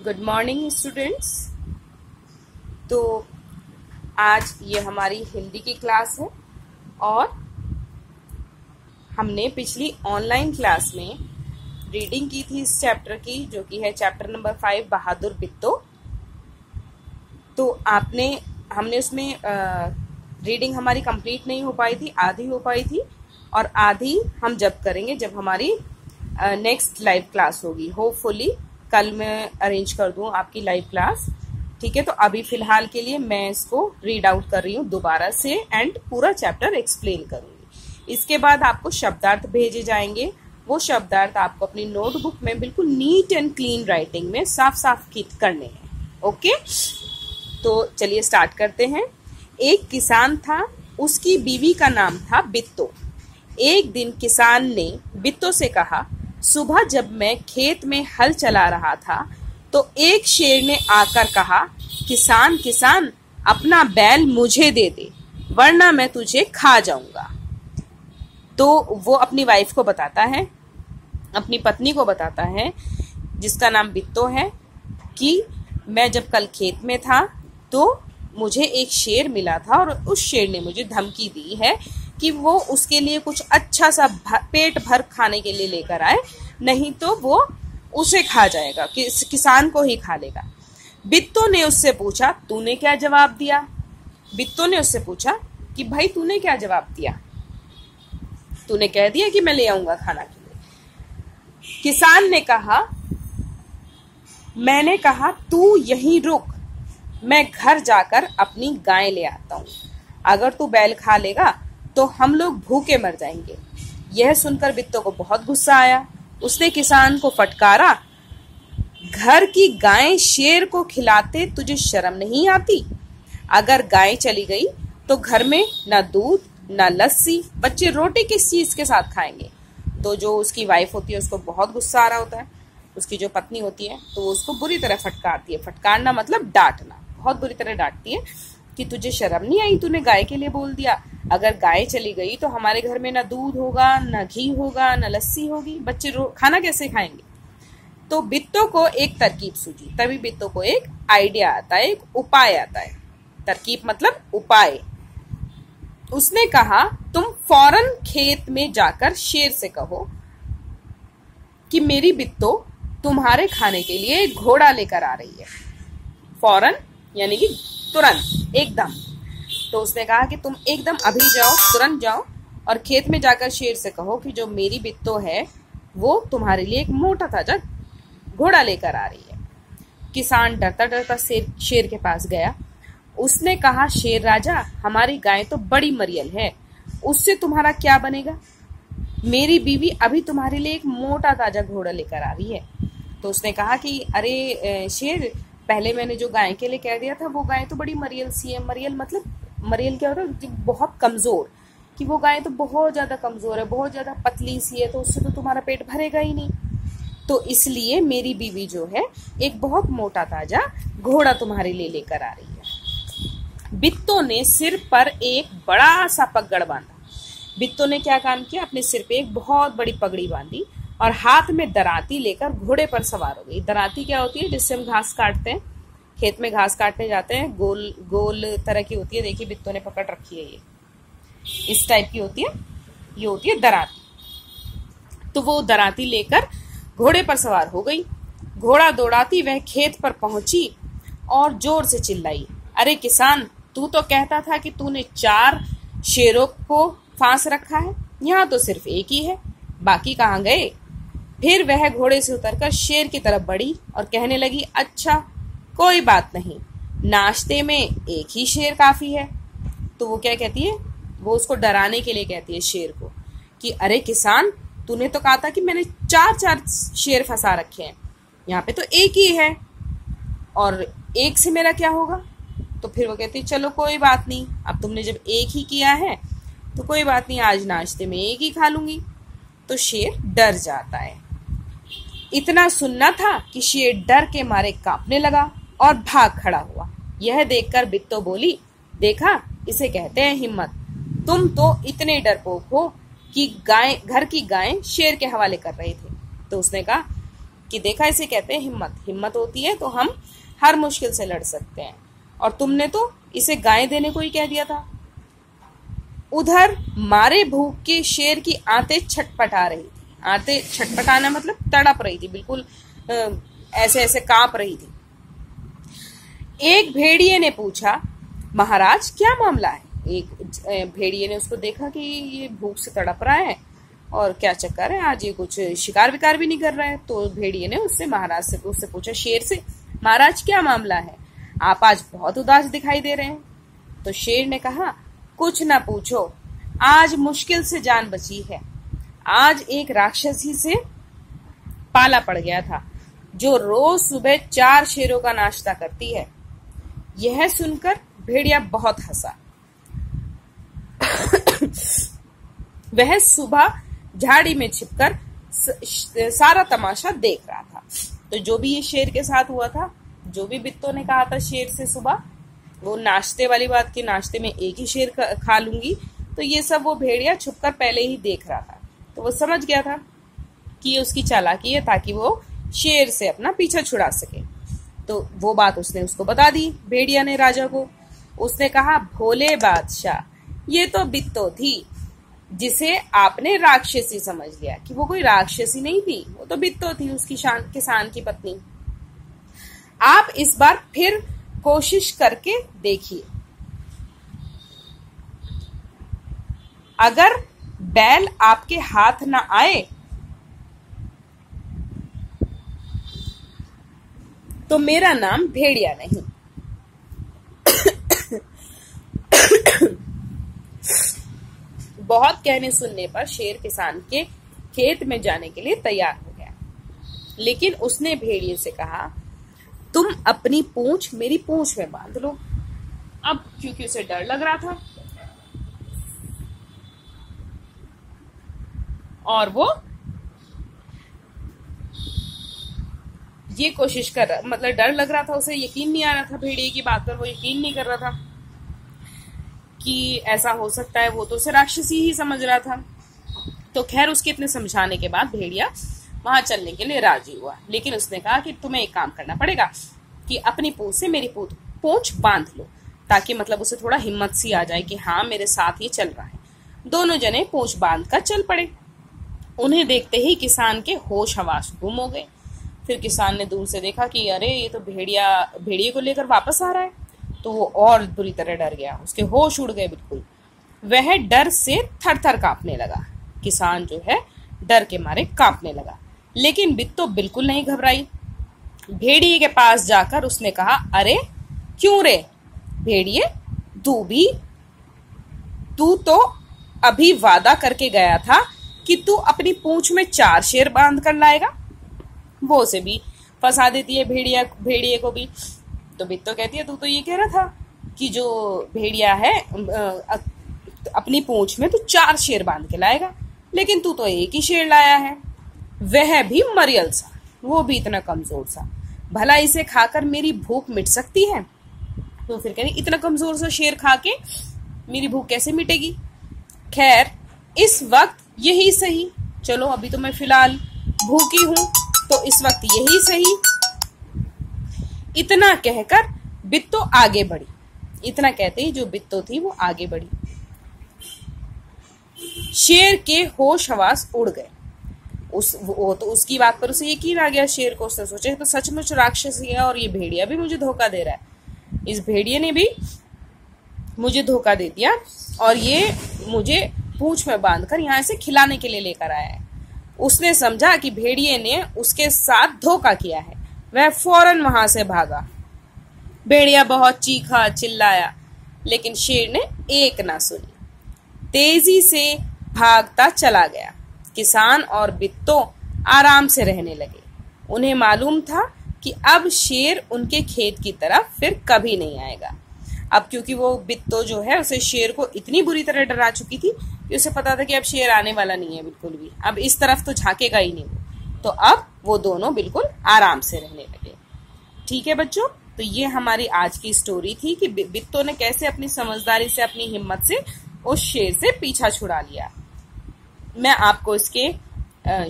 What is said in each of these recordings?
Good morning students. तो आज ये हमारी हिंदी की क्लास है और हमने पिछली ऑनलाइन क्लास में रीडिंग की थी इस चैप्टर की, जो कि है चैप्टर नंबर 5 बहादुर बिट्टो। तो हमने उसमें रीडिंग हमारी कंप्लीट नहीं हो पाई थी, आधी हो पाई थी, और आधी हम जब करेंगे जब हमारी नेक्स्ट लाइव क्लास होगी। होपफुली कल मैं अरेंज कर दूं आपकी लाइव क्लास, ठीक है। तो अभी फिलहाल के लिए मैं इसको रीड आउट कर रही हूँ दोबारा से एंड पूरा चैप्टर एक्सप्लेन करूंगी। इसके बाद आपको शब्दार्थ भेजे जाएंगे। वो शब्दार्थ आपको अपनी नोटबुक में बिल्कुल नीट एंड क्लीन राइटिंग में साफ साफ करने हैं। ओके, तो चलिए स्टार्ट करते हैं। एक किसान था, उसकी बीवी का नाम था बिट्टो। एक दिन किसान ने बिट्टो से कहा, सुबह जब मैं खेत में हल चला रहा था तो एक शेर ने आकर कहा, किसान किसान अपना बैल मुझे दे दे वरना मैं तुझे खा जाऊंगा। तो वो अपनी वाइफ को बताता है, अपनी पत्नी को बताता है जिसका नाम बिट्टो है, कि मैं जब कल खेत में था तो मुझे एक शेर मिला था और उस शेर ने मुझे धमकी दी है कि वो उसके लिए कुछ अच्छा सा पेट भर खाने के लिए लेकर आए, नहीं तो वो उसे खा जाएगा, किसान को ही खा लेगा। बिट्टो ने उससे पूछा, तूने क्या जवाब दिया? बिट्टो ने उससे पूछा कि भाई तूने क्या जवाब दिया? तूने कह दिया कि मैं ले आऊंगा खाना के लिए। किसान ने कहा, मैंने कहा तू यहीं रुक, मैं घर जाकर अपनी गाय ले आता हूं। अगर तू बैल खा लेगा तो हम लोग भूखे मर जाएंगे। यह सुनकर बिट्टो को बहुत गुस्सा आया। उसने किसान को फटकारा, घर की गाय शेर को खिलाते तुझे शर्म नहीं आती? अगर गाय चली गई तो घर में ना दूध ना लस्सी, बच्चे रोटी किस चीज के साथ खाएंगे? तो जो उसकी वाइफ होती है उसको बहुत गुस्सा आ रहा होता है, उसकी जो पत्नी होती है, तो वो उसको बुरी तरह फटकारती है। फटकारना मतलब डांटना, बहुत बुरी तरह डांटती है कि तुझे शर्म नहीं आई, तूने गाय के लिए बोल दिया। अगर गाय चली गई तो हमारे घर में ना दूध होगा ना घी होगा ना लस्सी होगी, बच्चे खाना कैसे खाएंगे? तो बिट्टो को एक तरकीब सूझी। तभी बिट्टो को एक आइडिया आता है, एक उपाय आता है। तरकीब मतलब उपाय। उसने कहा, तुम फौरन खेत में जाकर शेर से कहो कि मेरी बिट्टो तुम्हारे खाने के लिए एक घोड़ा लेकर आ रही है। फौरन यानी कि तुरंत, एकदम। तो उसने कहा कि तुम एकदम अभी जाओ, तुरंत जाओ और खेत में जाकर शेर से कहो कि जो मेरी बिट्टो है वो तुम्हारे लिए एक मोटा ताजा घोड़ा लेकर आ रही है। किसान डरता डरता शेर के पास गया। उसने कहा, शेर राजा, हमारी गाय तो बड़ी मरियल है, उससे तुम्हारा क्या बनेगा? मेरी बीवी अभी तुम्हारे लिए एक मोटा ताजा घोड़ा लेकर आ रही है। तो उसने कहा कि अरे शेर, पहले मैंने जो गाय के लिए कह दिया था वो गाय तो बड़ी मरियल सी है। मरियल मतलब मरियल क्या होता है? बहुत कमजोर, कि वो गाय तो बहुत ज्यादा कमजोर है, बहुत ज्यादा पतली सी है, तो उससे तो तुम्हारा पेट भरेगा ही नहीं। तो इसलिए मेरी बीवी जो है एक बहुत मोटा ताजा घोड़ा तुम्हारे लिए लेकर आ रही है। बिट्टो ने सिर पर एक बड़ा सा पगड़ बांधा। बिट्टो ने क्या काम किया? अपने सिर पे एक बहुत बड़ी पगड़ी बांधी और हाथ में दराती लेकर घोड़े पर सवार हो गई। दराती क्या होती है? जिससे हम घास काटते हैं, खेत में घास काटने जाते हैं, गोल गोल तरह की होती है। देखिए बिट्टो ने पकड़ रखी है, ये इस टाइप की होती है, ये होती है दराती। तो वो दराती लेकर घोड़े पर सवार हो गई। घोड़ा दौड़ाती वह खेत पर पहुंची और जोर से चिल्लाई, अरे किसान, तू तो कहता था कि तूने 4 शेरों को फांस रखा है, यहाँ तो सिर्फ एक ही है, बाकी कहाँ गए? फिर वह घोड़े से उतरकर शेर की तरफ बढ़ी और कहने लगी, अच्छा कोई बात नहीं, नाश्ते में एक ही शेर काफी है। तो वो क्या कहती है? वो उसको डराने के लिए कहती है शेर को कि अरे किसान, तूने तो कहा था कि मैंने 4 शेर फंसा रखे हैं, यहाँ पे तो एक ही है और एक से मेरा क्या होगा? तो फिर वो कहती है, चलो कोई बात नहीं, अब तुमने जब एक ही किया है तो कोई बात नहीं, आज नाश्ते में एक ही खा लूंगी। तो शेर डर जाता है। इतना सुनना था कि शेर डर के मारे कांपने लगा और भाग खड़ा हुआ। यह देखकर बिट्टो बोली, देखा, इसे कहते हैं हिम्मत। तुम तो इतने डरपोक हो कि घर की गाय शेर के हवाले कर रहे थे। तो उसने कहा, कि देखा, इसे कहते हैं हिम्मत। हिम्मत होती है तो हम हर मुश्किल से लड़ सकते हैं, और तुमने तो इसे गाय देने को ही कह दिया था। उधर मारे भूख के शेर की आंतें छटपटा रही थी। आंतें छटपटाना मतलब तड़प रही थी, बिल्कुल ऐसे ऐसे कांप रही थी। एक भेड़िए ने पूछा, महाराज क्या मामला है? एक भेड़िए ने उसको देखा कि ये भूख से तड़प रहा है और क्या चक्कर है, आज ये कुछ शिकार विकार भी नहीं कर रहा है। तो भेड़िए ने उससे पूछा, शेर से, महाराज क्या मामला है, आप आज बहुत उदास दिखाई दे रहे हैं। तो शेर ने कहा, कुछ ना पूछो, आज मुश्किल से जान बची है। आज एक राक्षसी से पाला पड़ गया था जो रोज सुबह 4 शेरों का नाश्ता करती है। यह सुनकर भेड़िया बहुत हंसा। वह सुबह झाड़ी में छिपकर सारा तमाशा देख रहा था। तो जो भी ये शेर के साथ हुआ था, जो भी बित्तो ने कहा था शेर से सुबह, वो नाश्ते वाली बात की, नाश्ते में एक ही शेर खा लूंगी, तो ये सब वो भेड़िया छुपकर पहले ही देख रहा था। तो वो समझ गया था कि ये उसकी चालाकी है ताकि वो शेर से अपना पीछा छुड़ा सके। तो वो बात उसने उसको बता दी भेड़िया ने राजा को। उसने कहा, भोले बादशाह, ये तो बित्तो थी जिसे आपने राक्षसी समझ लिया। कि वो कोई राक्षसी नहीं थी, वो तो बित्तो थी, उसकी किसान की पत्नी। आप इस बार फिर कोशिश करके देखिए। अगर बैल आपके हाथ ना आए तो मेरा नाम भेड़िया नहीं। बहुत कहने सुनने पर शेर किसान के खेत में जाने के लिए तैयार हो गया, लेकिन उसने भेड़िए से कहा, तुम अपनी पूंछ मेरी पूंछ में बांध लो। अब क्योंकि उसे डर लग रहा था और वो ये कोशिश कर रहा, मतलब डर लग रहा था, उसे यकीन नहीं आ रहा था भेड़िए की बात पर, वो यकीन नहीं कर रहा था कि ऐसा हो सकता है। वो तो उसे राक्षसी ही समझ रहा था। तो खैर उसके इतने समझाने के बाद भेड़िया वहां चलने के लिए राजी हुआ, लेकिन उसने कहा कि तुम्हें एक काम करना पड़ेगा कि अपनी पूंछ से मेरी पूंछ बांध लो, ताकि मतलब उसे थोड़ा हिम्मत सी आ जाए कि हाँ मेरे साथ ये चल रहा है। दोनों जने पूंछ बांध कर चल पड़े। उन्हें देखते ही किसान के होश हवास गुम हो गए। फिर किसान ने दूर से देखा कि अरे ये तो भेड़िए को लेकर वापस आ रहा है। तो वो और बुरी तरह डर गया, उसके होश उड़ गए बिल्कुल। वह डर से थर थर कांपने लगा। किसान जो है डर के मारे कांपने लगा, लेकिन बित्तो बिल्कुल नहीं घबराई। भेड़िए के पास जाकर उसने कहा, अरे क्यों रे भेड़िए, तू तो अभी वादा करके गया था कि तू अपनी पूंछ में 4 शेर बांध कर लाएगा। वो उसे भी फंसा देती है भेड़िए को भी। तो बित्तो कहती है, तू तो ये कह रहा था कि जो भेड़िया है अपनी पूंछ में तू 4 शेर बांध के लाएगा, लेकिन तू तो एक ही शेर लाया है, वह भी मरियल सा, वो भी इतना कमजोर सा। भला इसे खाकर मेरी भूख मिट सकती है? तो फिर कह रही, इतना कमजोर सा शेर खा के मेरी भूख कैसे मिटेगी? खैर इस वक्त यही सही, चलो अभी तो मैं फिलहाल भूखी हूं, तो इस वक्त यही सही। इतना कहकर बित्तो आगे बढ़ी। इतना कहते ही जो बित्तो थी वो आगे बढ़ी। शेर के होश हवास उड़ गए। तो उसकी बात पर उसे यकीन आ गया शेर को। उसने सोचा तो सचमुच राक्षसी है और ये भेड़िया भी मुझे धोखा दे रहा है। इस भेड़िए ने भी मुझे धोखा दे दिया और ये मुझे पूंछ में बांधकर यहाँ से खिलाने के लिए लेकर आया है। उसने समझा कि भेड़िए ने उसके साथ धोखा किया है। वह फौरन वहां से भागा। भेड़िया बहुत चीखा चिल्लाया, लेकिन शेर ने एक ना सुनी। तेजी से भागता चला गया। किसान और बित्तो आराम से रहने लगे। उन्हें मालूम था कि अब शेर उनके खेत की तरफ फिर कभी नहीं आएगा। अब क्योंकि वो बित्तो जो है उसे शेर को इतनी बुरी तरह डरा चुकी थी कि उसे पता था कि अब शेर आने वाला नहीं है बिल्कुल भी, अब इस तरफ तो झांकेगा ही नहीं वो। तो अब वो दोनों बिल्कुल आराम से रहने लगे। ठीक है बच्चों, तो ये हमारी आज की स्टोरी थी कि बित्तो ने कैसे अपनी समझदारी से, अपनी हिम्मत से उस शेर से पीछा छुड़ा लिया। मैं आपको इसके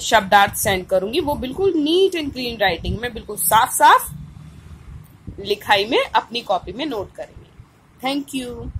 शब्दार्थ सेंड करूंगी, वो बिल्कुल नीट एंड क्लीन राइटिंग में, बिल्कुल साफ साफ लिखाई में अपनी कॉपी में नोट करेंगे। Thank you.